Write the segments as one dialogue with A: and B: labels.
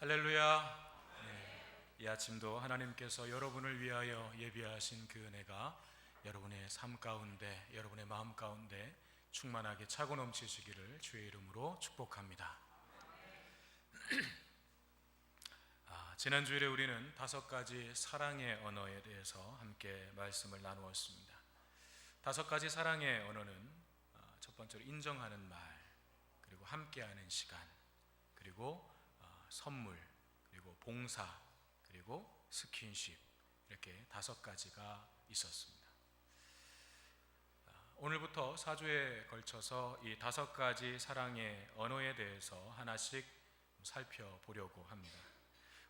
A: 할렐루야. 이 아침도 하나님께서 여러분을 위하여 예비하신 그 은혜가 여러분의 삶 가운데, 여러분의 마음 가운데 충만하게 차고 넘치시기를 주의 이름으로 축복합니다. 지난 주일에 우리는 5가지 사랑의 언어에 대해서 함께 말씀을 나누었습니다. 5가지 사랑의 언어는 첫 번째로 인정하는 말, 그리고 함께하는 시간, 그리고 선물, 그리고 봉사, 그리고 스킨십, 이렇게 5가지가 있었습니다. 오늘부터 4주에 걸쳐서 이 5가지 사랑의 언어에 대해서 하나씩 살펴보려고 합니다.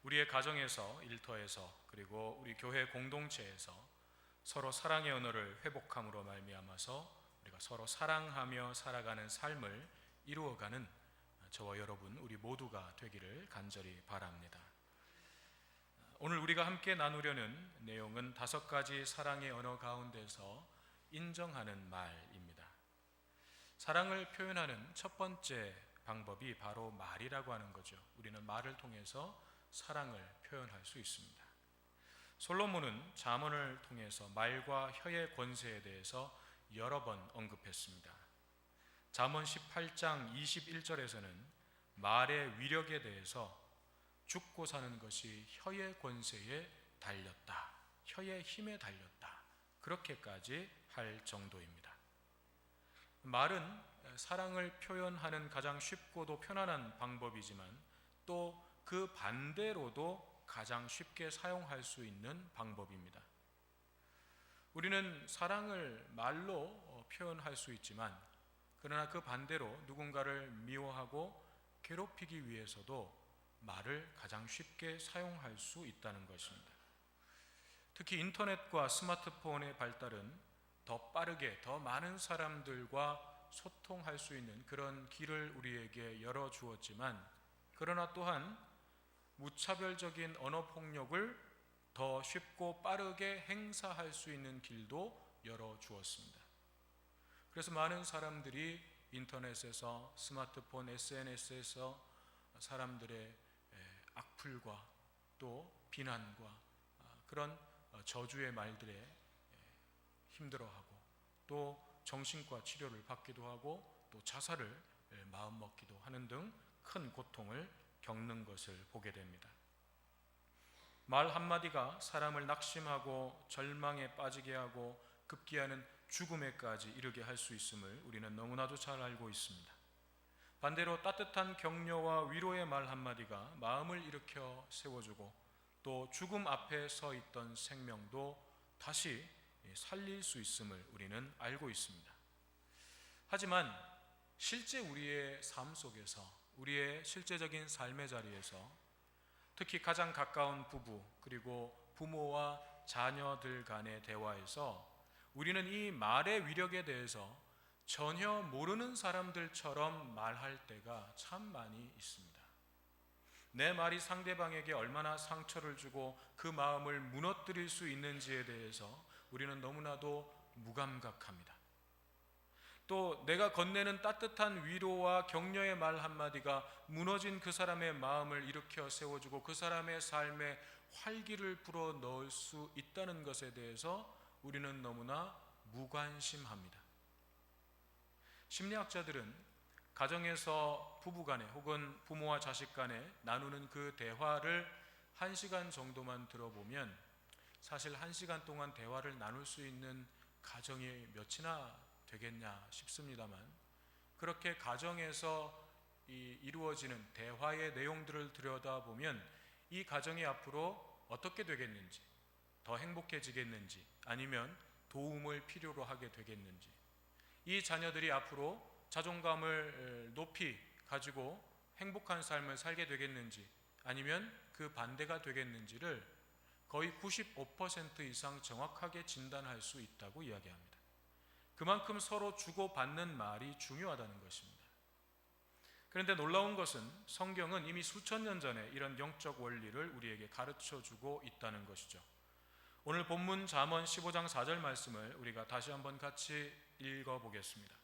A: 우리의 가정에서, 일터에서, 그리고 우리 교회 공동체에서 서로 사랑의 언어를 회복함으로 말미암아서 우리가 서로 사랑하며 살아가는 삶을 이루어가는 저와 여러분, 우리 모두가 되기를 간절히 바랍니다. 오늘 우리가 함께 나누려는 내용은 5가지 사랑의 언어 가운데서 인정하는 말입니다. 사랑을 표현하는 첫 번째 방법이 바로 말이라고 하는 거죠. 우리는 말을 통해서 사랑을 표현할 수 있습니다. 솔로몬은 잠언을 통해서 말과 혀의 권세에 대해서 여러 번 언급했습니다. 잠언 18장 21절에서는 말의 위력에 대해서 죽고 사는 것이 혀의 권세에 달렸다, 혀의 힘에 달렸다, 그렇게까지 할 정도입니다. 말은 사랑을 표현하는 가장 쉽고도 편안한 방법이지만 또 그 반대로도 가장 쉽게 사용할 수 있는 방법입니다. 우리는 사랑을 말로 표현할 수 있지만 그러나 그 반대로 누군가를 미워하고 괴롭히기 위해서도 말을 가장 쉽게 사용할 수 있다는 것입니다. 특히 인터넷과 스마트폰의 발달은 더 빠르게 더 많은 사람들과 소통할 수 있는 그런 길을 우리에게 열어주었지만 그러나 또한 무차별적인 언어폭력을 더 쉽고 빠르게 행사할 수 있는 길도 열어주었습니다. 그래서 많은 사람들이 인터넷에서, 스마트폰, SNS에서 사람들의 악플과 또 비난과 그런 저주의 말들에 힘들어하고 또 정신과 치료를 받기도 하고 또 자살을 마음먹기도 하는 등 큰 고통을 겪는 것을 보게 됩니다. 말 한마디가 사람을 낙심하고 절망에 빠지게 하고 급기야는 죽음에까지 이르게 할 수 있음을 우리는 너무나도 잘 알고 있습니다. 반대로 따뜻한 격려와 위로의 말 한마디가 마음을 일으켜 세워주고 또 죽음 앞에 서 있던 생명도 다시 살릴 수 있음을 우리는 알고 있습니다. 하지만 실제 우리의 삶 속에서, 우리의 실제적인 삶의 자리에서 특히 가장 가까운 부부 그리고 부모와 자녀들 간의 대화에서 우리는 이 말의 위력에 대해서 전혀 모르는 사람들처럼 말할 때가 참 많이 있습니다. 내 말이 상대방에게 얼마나 상처를 주고 그 마음을 무너뜨릴 수 있는지에 대해서 우리는 너무나도 무감각합니다. 또 내가 건네는 따뜻한 위로와 격려의 말 한마디가 무너진 그 사람의 마음을 일으켜 세워주고 그 사람의 삶에 활기를 불어 넣을 수 있다는 것에 대해서 우리는 너무나 무관심합니다. 심리학자들은 가정에서 부부간에 혹은 부모와 자식 간에 나누는 그 대화를 1시간 정도만 들어보면 사실 1시간 동안 대화를 나눌 수 있는 가정이 몇이나 되겠냐 싶습니다만 그렇게 가정에서 이루어지는 대화의 내용들을 들여다보면 이 가정이 앞으로 어떻게 되겠는지, 더 행복해지겠는지, 아니면 도움을 필요로 하게 되겠는지, 이 자녀들이 앞으로 자존감을 높이 가지고 행복한 삶을 살게 되겠는지, 아니면 그 반대가 되겠는지를 거의 95% 이상 정확하게 진단할 수 있다고 이야기합니다. 그만큼 서로 주고받는 말이 중요하다는 것입니다. 그런데 놀라운 것은 성경은 이미 수천 년 전에 이런 영적 원리를 우리에게 가르쳐주고 있다는 것이죠. 오늘 본문 잠언 15장 4절 말씀을 우리가 다시 한번 같이 읽어보겠습니다.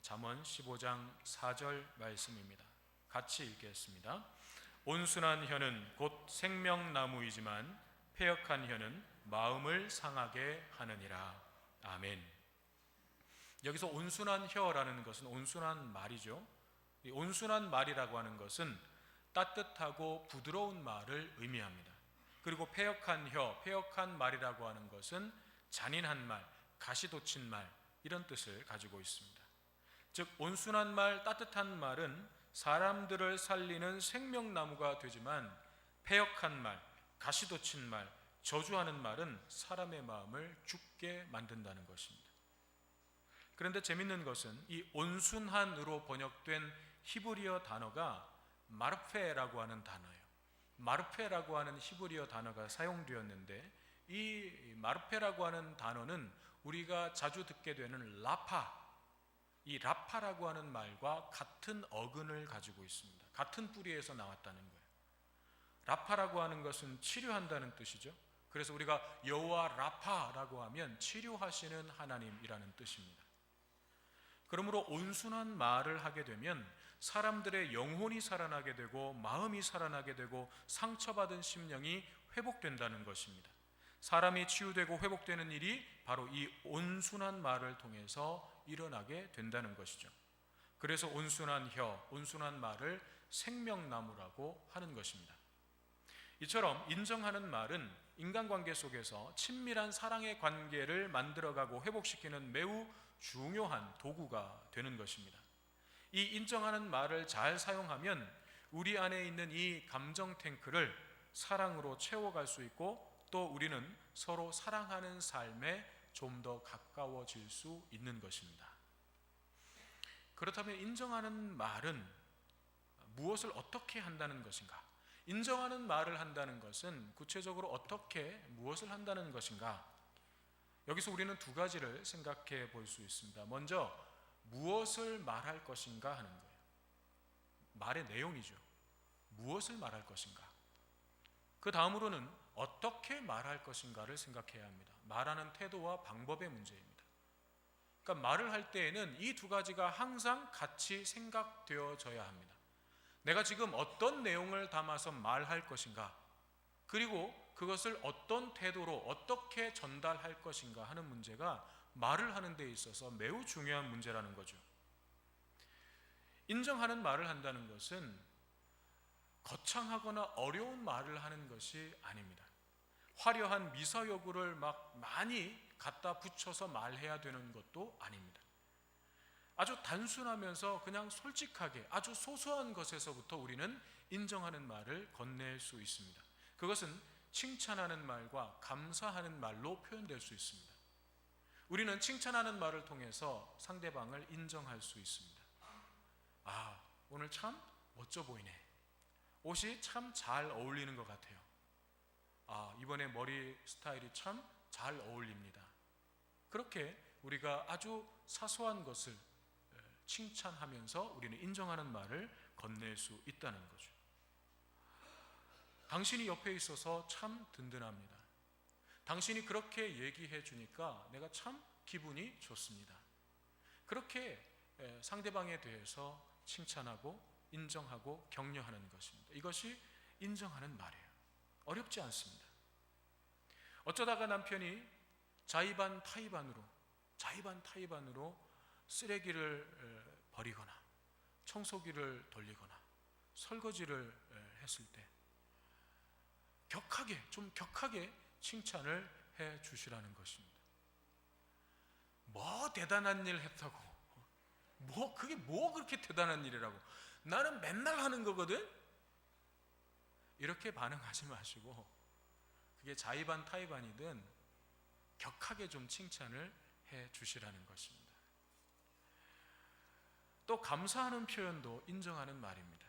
A: 잠언 15장 4절 말씀입니다. 같이 읽겠습니다. 온순한 혀는 곧 생명나무이지만 패역한 혀는 마음을 상하게 하느니라. 아멘. 여기서 온순한 혀라는 것은 온순한 말이죠. 이 온순한 말이라고 하는 것은 따뜻하고 부드러운 말을 의미합니다. 그리고 패역한 혀, 패역한 말이라고 하는 것은 잔인한 말, 가시돋친 말, 이런 뜻을 가지고 있습니다. 즉 온순한 말, 따뜻한 말은 사람들을 살리는 생명나무가 되지만 패역한 말, 가시돋친 말, 저주하는 말은 사람의 마음을 죽게 만든다는 것입니다. 그런데 재밌는 것은 이 온순한으로 번역된 히브리어 단어가 마르페라고 하는 단어예요. 마르페라고 하는 히브리어 단어가 사용되었는데 이 마르페라고 하는 단어는 우리가 자주 듣게 되는 라파, 이 라파라고 하는 말과 같은 어근을 가지고 있습니다. 같은 뿌리에서 나왔다는 거예요. 라파라고 하는 것은 치료한다는 뜻이죠. 그래서 우리가 여호와 라파라고 하면 치료하시는 하나님이라는 뜻입니다. 그러므로 온순한 말을 하게 되면 사람들의 영혼이 살아나게 되고 마음이 살아나게 되고 상처받은 심령이 회복된다는 것입니다. 사람이 치유되고 회복되는 일이 바로 이 온순한 말을 통해서 일어나게 된다는 것이죠. 그래서 온순한 혀, 온순한 말을 생명나무라고 하는 것입니다. 이처럼 인정하는 말은 인간관계 속에서 친밀한 사랑의 관계를 만들어가고 회복시키는 매우 중요한 도구가 되는 것입니다. 이 인정하는 말을 잘 사용하면 우리 안에 있는 이 감정 탱크를 사랑으로 채워갈 수 있고 또 우리는 서로 사랑하는 삶에 좀 더 가까워질 수 있는 것입니다. 그렇다면 인정하는 말은 무엇을 어떻게 한다는 것인가? 인정하는 말을 한다는 것은 구체적으로 어떻게 무엇을 한다는 것인가? 여기서 우리는 두 가지를 생각해 볼 수 있습니다. 먼저 무엇을 말할 것인가 하는 거예요. 말의 내용이죠. 무엇을 말할 것인가? 그 다음으로는 어떻게 말할 것인가를 생각해야 합니다. 말하는 태도와 방법의 문제입니다. 그러니까 말을 할 때에는 이 두 가지가 항상 같이 생각되어져야 합니다. 내가 지금 어떤 내용을 담아서 말할 것인가, 그리고 그것을 어떤 태도로 어떻게 전달할 것인가 하는 문제가 말을 하는 데 있어서 매우 중요한 문제라는 거죠. 인정하는 말을 한다는 것은 거창하거나 어려운 말을 하는 것이 아닙니다. 화려한 미사여구를 막 많이 갖다 붙여서 말해야 되는 것도 아닙니다. 아주 단순하면서 그냥 솔직하게 아주 소소한 것에서부터 우리는 인정하는 말을 건넬 수 있습니다. 그것은 칭찬하는 말과 감사하는 말로 표현될 수 있습니다. 우리는 칭찬하는 말을 통해서 상대방을 인정할 수 있습니다. 아, 오늘 참 멋져 보이네. 옷이 참 잘 어울리는 것 같아요. 아, 이번에 머리 스타일이 참 잘 어울립니다. 그렇게 우리가 아주 사소한 것을 칭찬하면서 우리는 인정하는 말을 건넬 수 있다는 거죠. 당신이 옆에 있어서 참 든든합니다. 당신이 그렇게 얘기해 주니까 내가 참 기분이 좋습니다. 그렇게 상대방에 대해서 칭찬하고 인정하고 격려하는 것입니다. 이것이 인정하는 말이에요. 어렵지 않습니다. 어쩌다가 남편이 자의반 타의반으로 쓰레기를 버리거나 청소기를 돌리거나 설거지를 했을 때 격하게 칭찬을 해 주시라는 것입니다. 뭐 대단한 일 했다고, 그게 뭐 그렇게 대단한 일이라고, 나는 맨날 하는 거거든. 이렇게 반응하지 마시고 그게 자의반 타의반이든 격하게 좀 칭찬을 해 주시라는 것입니다. 또 감사하는 표현도 인정하는 말입니다.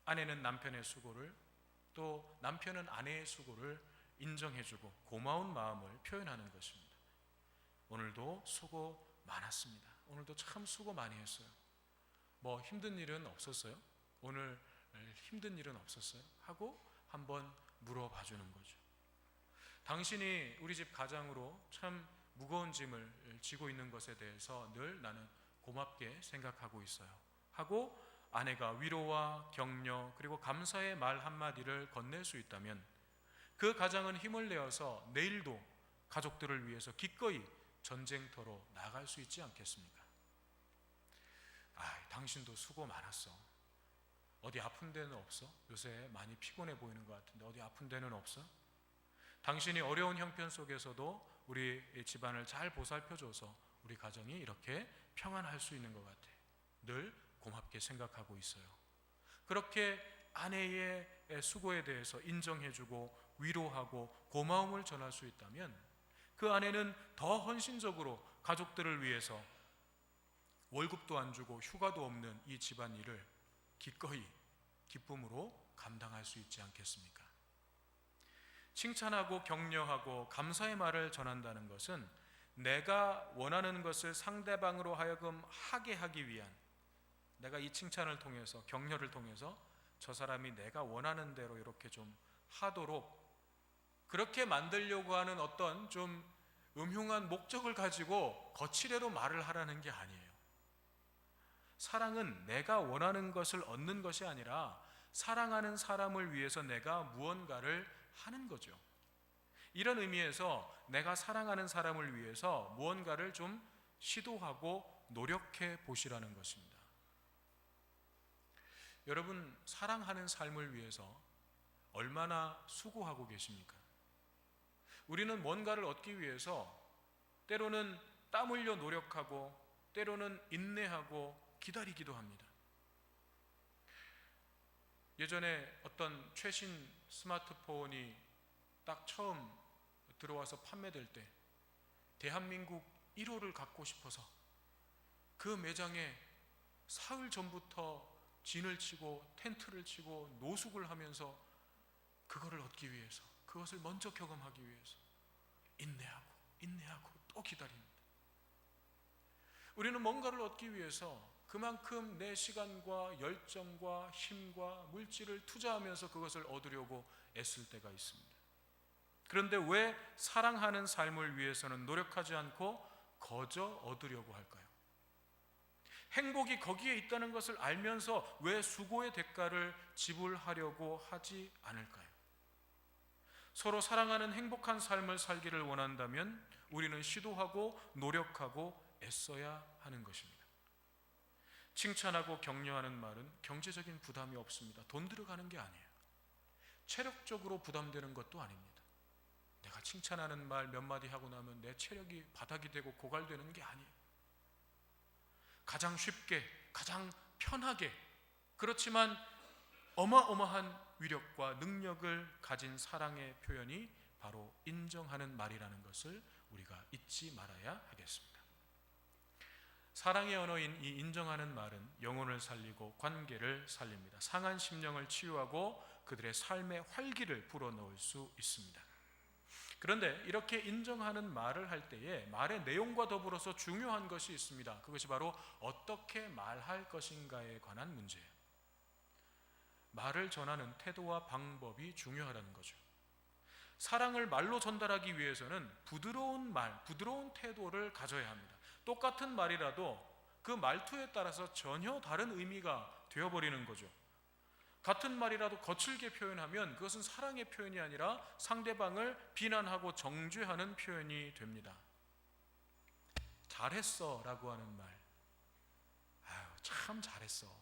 A: 아내는 남편의 수고를, 또 남편은 아내의 수고를 인정해주고 고마운 마음을 표현하는 것입니다. 오늘도 수고 많았습니다. 오늘도 참 수고 많이 했어요. 뭐 힘든 일은 없었어요? 오늘 힘든 일은 없었어요? 하고 한번 물어봐 주는 거죠. 당신이 우리 집 가장으로 참 무거운 짐을 지고 있는 것에 대해서 늘 나는 고맙게 생각하고 있어요. 하고 아내가 위로와 격려 그리고 감사의 말 한마디를 건넬 수 있다면 그 가정은 힘을 내어서 내일도 가족들을 위해서 기꺼이 전쟁터로 나갈 수 있지 않겠습니까? 당신도 수고 많았어. 어디 아픈 데는 없어? 요새 많이 피곤해 보이는 것 같은데 어디 아픈 데는 없어? 당신이 어려운 형편 속에서도 우리 집안을 잘 보살펴줘서 우리 가정이 이렇게 평안할 수 있는 것 같아. 늘 고맙게 생각하고 있어요. 그렇게 아내의 수고에 대해서 인정해주고 위로하고 고마움을 전할 수 있다면 그 아내는 더 헌신적으로 가족들을 위해서 월급도 안 주고 휴가도 없는 이 집안일을 기꺼이 기쁨으로 감당할 수 있지 않겠습니까? 칭찬하고 격려하고 감사의 말을 전한다는 것은 내가 원하는 것을 상대방으로 하여금 하게 하기 위한, 내가 이 칭찬을 통해서 격려를 통해서 저 사람이 내가 원하는 대로 이렇게 좀 하도록 그렇게 만들려고 하는 어떤 좀 음흉한 목적을 가지고 거칠애로 말을 하라는 게 아니에요. 사랑은 내가 원하는 것을 얻는 것이 아니라 사랑하는 사람을 위해서 내가 무언가를 하는 거죠. 이런 의미에서 내가 사랑하는 사람을 위해서 무언가를 좀 시도하고 노력해 보시라는 것입니다. 여러분, 사랑하는 삶을 위해서 얼마나 수고하고 계십니까? 우리는 뭔가를 얻기 위해서 때로는 땀 흘려 노력하고 때로는 인내하고 기다리기도 합니다. 예전에 어떤 최신 스마트폰이 딱 처음 들어와서 판매될 때 대한민국 1호를 갖고 싶어서 그 매장에 사흘 전부터 진을 치고 텐트를 치고 노숙을 하면서 그거를 얻기 위해서, 그것을 먼저 경험하기 위해서 인내하고 또 기다립니다. 우리는 뭔가를 얻기 위해서 그만큼 내 시간과 열정과 힘과 물질을 투자하면서 그것을 얻으려고 애쓸 때가 있습니다. 그런데 왜 사랑하는 삶을 위해서는 노력하지 않고 거저 얻으려고 할까요? 행복이 거기에 있다는 것을 알면서 왜 수고의 대가를 지불하려고 하지 않을까요? 서로 사랑하는 행복한 삶을 살기를 원한다면 우리는 시도하고 노력하고 애써야 하는 것입니다. 칭찬하고 격려하는 말은 경제적인 부담이 없습니다. 돈 들어가는 게 아니에요. 체력적으로 부담되는 것도 아닙니다. 내가 칭찬하는 말 몇 마디 하고 나면 내 체력이 바닥이 되고 고갈되는 게 아니에요. 가장 쉽게, 가장 편하게, 그렇지만 어마어마한 위력과 능력을 가진 사랑의 표현이 바로 인정하는 말이라는 것을 우리가 잊지 말아야 하겠습니다. 사랑의 언어인 이 인정하는 말은 영혼을 살리고 관계를 살립니다. 상한 심령을 치유하고 그들의 삶의 활기를 불어넣을 수 있습니다. 그런데 이렇게 인정하는 말을 할 때에 말의 내용과 더불어서 중요한 것이 있습니다. 그것이 바로 어떻게 말할 것인가에 관한 문제예요. 말을 전하는 태도와 방법이 중요하다는 거죠. 사랑을 말로 전달하기 위해서는 부드러운 말, 부드러운 태도를 가져야 합니다. 똑같은 말이라도 그 말투에 따라서 전혀 다른 의미가 되어버리는 거죠. 같은 말이라도 거칠게 표현하면 그것은 사랑의 표현이 아니라 상대방을 비난하고 정죄하는 표현이 됩니다. 잘했어 라고 하는 말, 참 잘했어,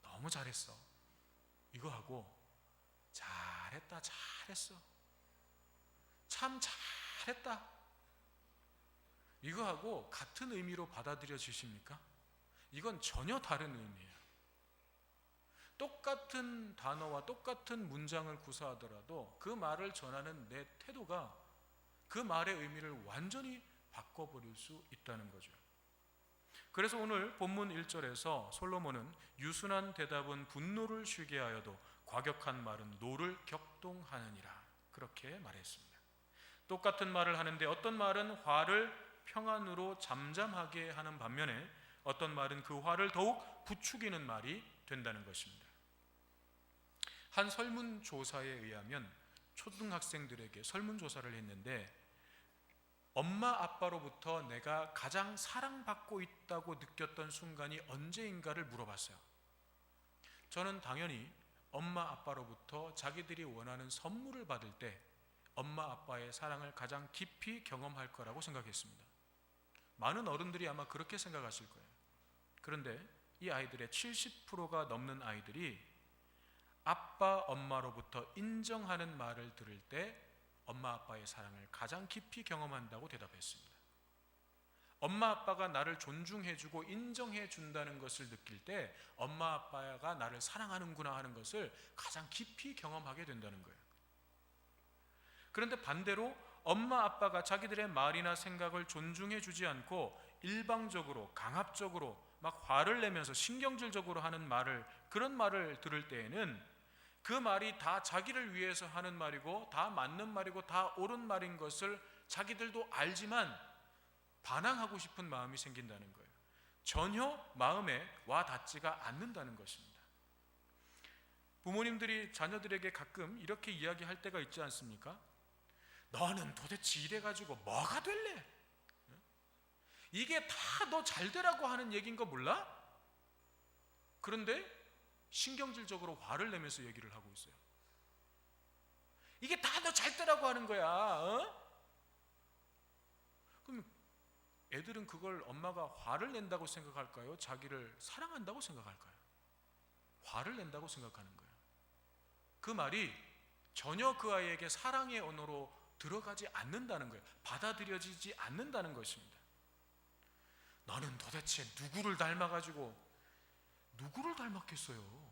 A: 너무 잘했어, 이거 하고 잘했다, 잘했어, 참 잘했다, 이거 하고 같은 의미로 받아들여지십니까? 이건 전혀 다른 의미예요. 똑같은 단어와 똑같은 문장을 구사하더라도 그 말을 전하는 내 태도가 그 말의 의미를 완전히 바꿔버릴 수 있다는 거죠. 그래서 오늘 본문 1절에서 솔로몬은 유순한 대답은 분노를 쉬게 하여도 과격한 말은 노를 격동하느니라, 그렇게 말했습니다. 똑같은 말을 하는데 어떤 말은 화를 평안으로 잠잠하게 하는 반면에 어떤 말은 그 화를 더욱 부추기는 말이 된다는 것입니다. 한 설문조사에 의하면 초등학생들에게 설문조사를 했는데 엄마 아빠로부터 내가 가장 사랑받고 있다고 느꼈던 순간이 언제인가를 물어봤어요. 저는 당연히 엄마 아빠로부터 자기들이 원하는 선물을 받을 때 엄마 아빠의 사랑을 가장 깊이 경험할 거라고 생각했습니다. 많은 어른들이 아마 그렇게 생각하실 거예요. 그런데 이 아이들의 70%가 넘는 아이들이 아빠 엄마로부터 인정하는 말을 들을 때 엄마 아빠의 사랑을 가장 깊이 경험한다고 대답했습니다. 엄마 아빠가 나를 존중해주고 인정해준다는 것을 느낄 때 엄마 아빠가 나를 사랑하는구나 하는 것을 가장 깊이 경험하게 된다는 거예요. 그런데 반대로 엄마 아빠가 자기들의 말이나 생각을 존중해주지 않고 일방적으로 강압적으로 막 화를 내면서 신경질적으로 하는 그런 말을 들을 때에는 그 말이 다 자기를 위해서 하는 말이고 다 맞는 말이고 다 옳은 말인 것을 자기들도 알지만 반항하고 싶은 마음이 생긴다는 거예요. 전혀 마음에 와 닿지가 않는다는 것입니다. 부모님들이 자녀들에게 가끔 이렇게 이야기할 때가 있지 않습니까? 너는 도대체 이래가지고 뭐가 될래? 이게 다 너 잘 되라고 하는 얘기인 거 몰라? 그런데 신경질적으로 화를 내면서 얘기를 하고 있어요. 이게 다 너 잘 되라고 하는 거야. 그럼 애들은 그걸 엄마가 화를 낸다고 생각할까요? 자기를 사랑한다고 생각할까요? 화를 낸다고 생각하는 거예요. 그 말이 전혀 그 아이에게 사랑의 언어로 들어가지 않는다는 거예요. 받아들여지지 않는다는 것입니다. 너는 도대체 누구를 닮아가지고 누구를 닮았겠어요?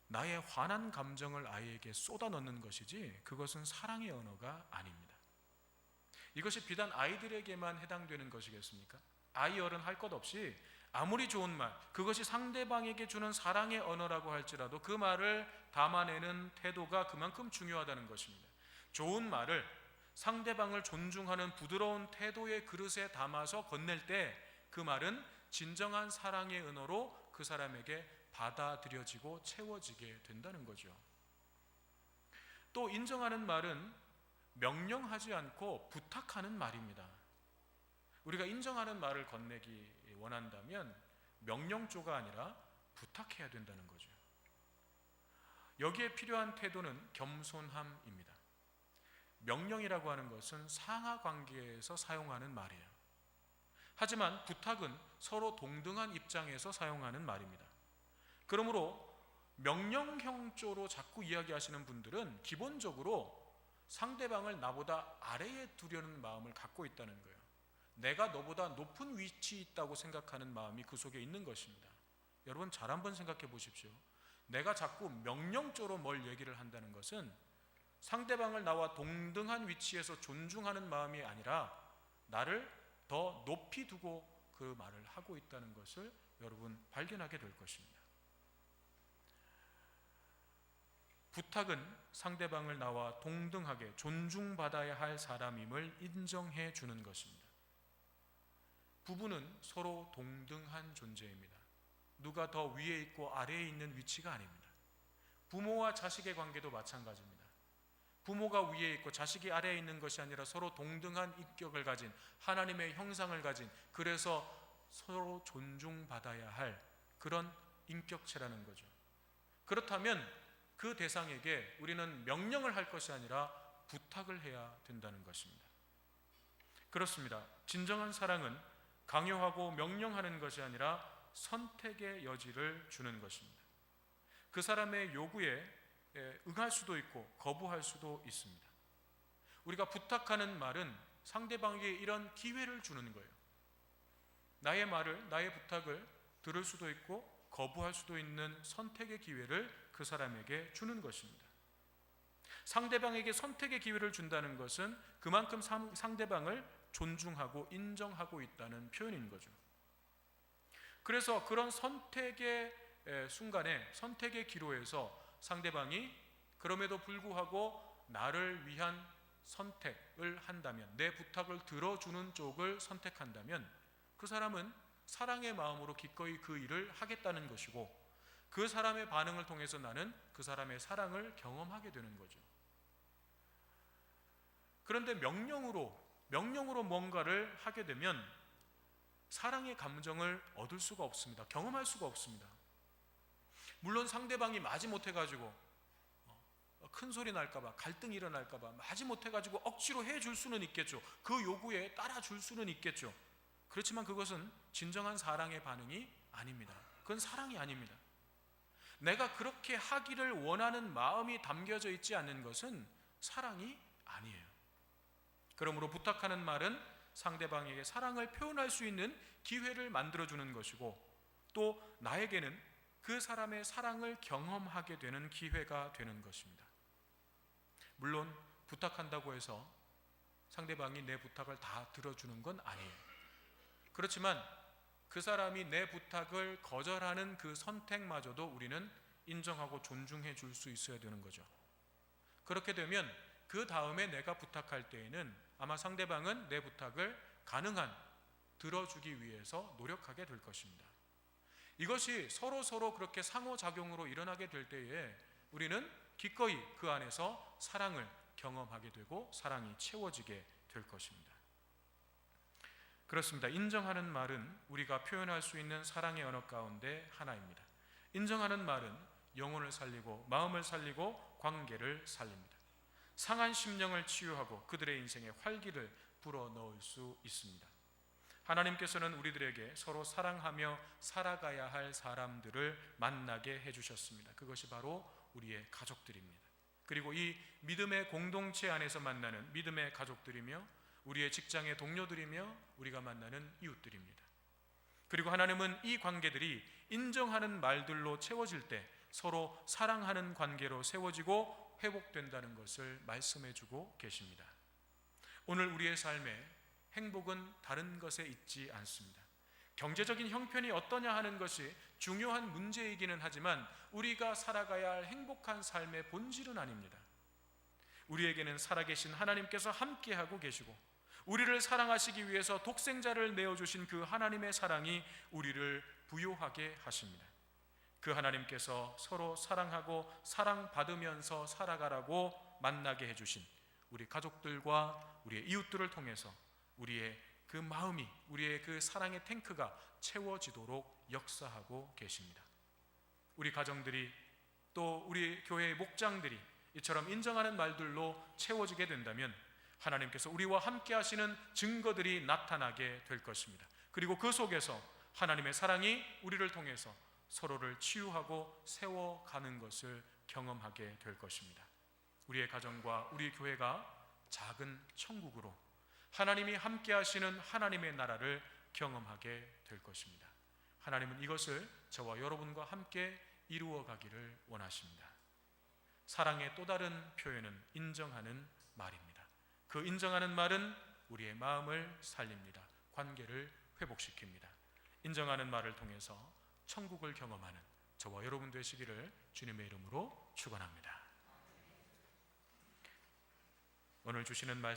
A: 나의 화난 감정을 아이에게 쏟아넣는 것이지 그것은 사랑의 언어가 아닙니다. 이것이 비단 아이들에게만 해당되는 것이겠습니까? 아이 어른 할 것 없이 아무리 좋은 말, 그것이 상대방에게 주는 사랑의 언어라고 할지라도 그 말을 담아내는 태도가 그만큼 중요하다는 것입니다. 좋은 말을 상대방을 존중하는 부드러운 태도의 그릇에 담아서 건넬 때 그 말은 진정한 사랑의 언어로 그 사람에게 받아들여지고 채워지게 된다는 거죠. 또 인정하는 말은 명령하지 않고 부탁하는 말입니다. 우리가 인정하는 말을 건네기 원한다면 명령조가 아니라 부탁해야 된다는 거죠. 여기에 필요한 태도는 겸손함입니다. 명령이라고 하는 것은 상하 관계에서 사용하는 말이에요. 하지만 부탁은 서로 동등한 입장에서 사용하는 말입니다. 그러므로 명령형조로 자꾸 이야기하시는 분들은 기본적으로 상대방을 나보다 아래에 두려는 마음을 갖고 있다는 거예요. 내가 너보다 높은 위치에 있다고 생각하는 마음이 그 속에 있는 것입니다. 여러분 잘 한번 생각해 보십시오. 내가 자꾸 명령조로 뭘 얘기를 한다는 것은 상대방을 나와 동등한 위치에서 존중하는 마음이 아니라 나를 더 높이 두고 그 말을 하고 있다는 것을 여러분 발견하게 될 것입니다. 부탁은 상대방을 나와 동등하게 존중받아야 할 사람임을 인정해 주는 것입니다. 부부는 서로 동등한 존재입니다. 누가 더 위에 있고 아래에 있는 위치가 아닙니다. 부모와 자식의 관계도 마찬가지입니다. 부모가 위에 있고 자식이 아래에 있는 것이 아니라 서로 동등한 인격을 가진 하나님의 형상을 가진, 그래서 서로 존중받아야 할 그런 인격체라는 거죠. 그렇다면 그 대상에게 우리는 명령을 할 것이 아니라 부탁을 해야 된다는 것입니다. 그렇습니다. 진정한 사랑은 강요하고 명령하는 것이 아니라 선택의 여지를 주는 것입니다. 그 사람의 요구에 응할 수도 있고 거부할 수도 있습니다. 우리가 부탁하는 말은 상대방에게 이런 기회를 주는 거예요. 나의 말을, 나의 부탁을 들을 수도 있고 거부할 수도 있는 선택의 기회를 그 사람에게 주는 것입니다. 상대방에게 선택의 기회를 준다는 것은 그만큼 상대방을 존중하고 인정하고 있다는 표현인 거죠. 그래서 그런 선택의 순간에, 선택의 기로에서 상대방이 그럼에도 불구하고 나를 위한 선택을 한다면, 내 부탁을 들어주는 쪽을 선택한다면 그 사람은 사랑의 마음으로 기꺼이 그 일을 하겠다는 것이고, 그 사람의 반응을 통해서 나는 그 사람의 사랑을 경험하게 되는 거죠. 그런데 명령으로 뭔가를 하게 되면 사랑의 감정을 얻을 수가 없습니다. 경험할 수가 없습니다. 물론 상대방이 마지못해 가지고 큰 소리 날까봐, 갈등이 일어날까봐 마지못해 가지고 억지로 해줄 수는 있겠죠. 그 요구에 따라줄 수는 있겠죠. 그렇지만 그것은 진정한 사랑의 반응이 아닙니다. 그건 사랑이 아닙니다. 내가 그렇게 하기를 원하는 마음이 담겨져 있지 않는 것은 사랑이 아니에요. 그러므로 부탁하는 말은 상대방에게 사랑을 표현할 수 있는 기회를 만들어주는 것이고, 또 나에게는 그 사람의 사랑을 경험하게 되는 기회가 되는 것입니다. 물론 부탁한다고 해서 상대방이 내 부탁을 다 들어주는 건 아니에요. 그렇지만 그 사람이 내 부탁을 거절하는 그 선택마저도 우리는 인정하고 존중해 줄 수 있어야 되는 거죠. 그렇게 되면 그 다음에 내가 부탁할 때에는 아마 상대방은 내 부탁을 가능한 들어주기 위해서 노력하게 될 것입니다. 이것이 서로 그렇게 상호작용으로 일어나게 될 때에 우리는 기꺼이 그 안에서 사랑을 경험하게 되고 사랑이 채워지게 될 것입니다. 그렇습니다. 인정하는 말은 우리가 표현할 수 있는 사랑의 언어 가운데 하나입니다. 인정하는 말은 영혼을 살리고 마음을 살리고 관계를 살립니다. 상한 심령을 치유하고 그들의 인생에 활기를 불어넣을 수 있습니다. 하나님께서는 우리들에게 서로 사랑하며 살아가야 할 사람들을 만나게 해주셨습니다. 그것이 바로 우리의 가족들입니다. 그리고 이 믿음의 공동체 안에서 만나는 믿음의 가족들이며 우리의 직장의 동료들이며 우리가 만나는 이웃들입니다. 그리고 하나님은 이 관계들이 인정하는 말들로 채워질 때 서로 사랑하는 관계로 세워지고 회복된다는 것을 말씀해주고 계십니다. 오늘 우리의 삶에 행복은 다른 것에 있지 않습니다. 경제적인 형편이 어떠냐 하는 것이 중요한 문제이기는 하지만 우리가 살아가야 할 행복한 삶의 본질은 아닙니다. 우리에게는 살아계신 하나님께서 함께하고 계시고 우리를 사랑하시기 위해서 독생자를 내어주신 그 하나님의 사랑이 우리를 부요하게 하십니다. 그 하나님께서 서로 사랑하고 사랑받으면서 살아가라고 만나게 해주신 우리 가족들과 우리의 이웃들을 통해서 우리의 그 마음이, 우리의 그 사랑의 탱크가 채워지도록 역사하고 계십니다. 우리 가정들이 또 우리 교회의 목장들이 이처럼 인정하는 말들로 채워지게 된다면 하나님께서 우리와 함께 하시는 증거들이 나타나게 될 것입니다. 그리고 그 속에서 하나님의 사랑이 우리를 통해서 서로를 치유하고 세워가는 것을 경험하게 될 것입니다. 우리의 가정과 우리 교회가 작은 천국으로 하나님이 함께 하시는 하나님의 나라를 경험하게 될 것입니다. 하나님은 이것을 저와 여러분과 함께 이루어 가기를 원하십니다. 사랑의 또 다른 표현은 인정하는 말입니다. 그 인정하는 말은 우리의 마음을 살립니다. 관계를 회복시킵니다. 인정하는 말을 통해서 천국을 경험하는 저와 여러분 되시기를 주님의 이름으로 축원합니다. 오늘 주시는 말씀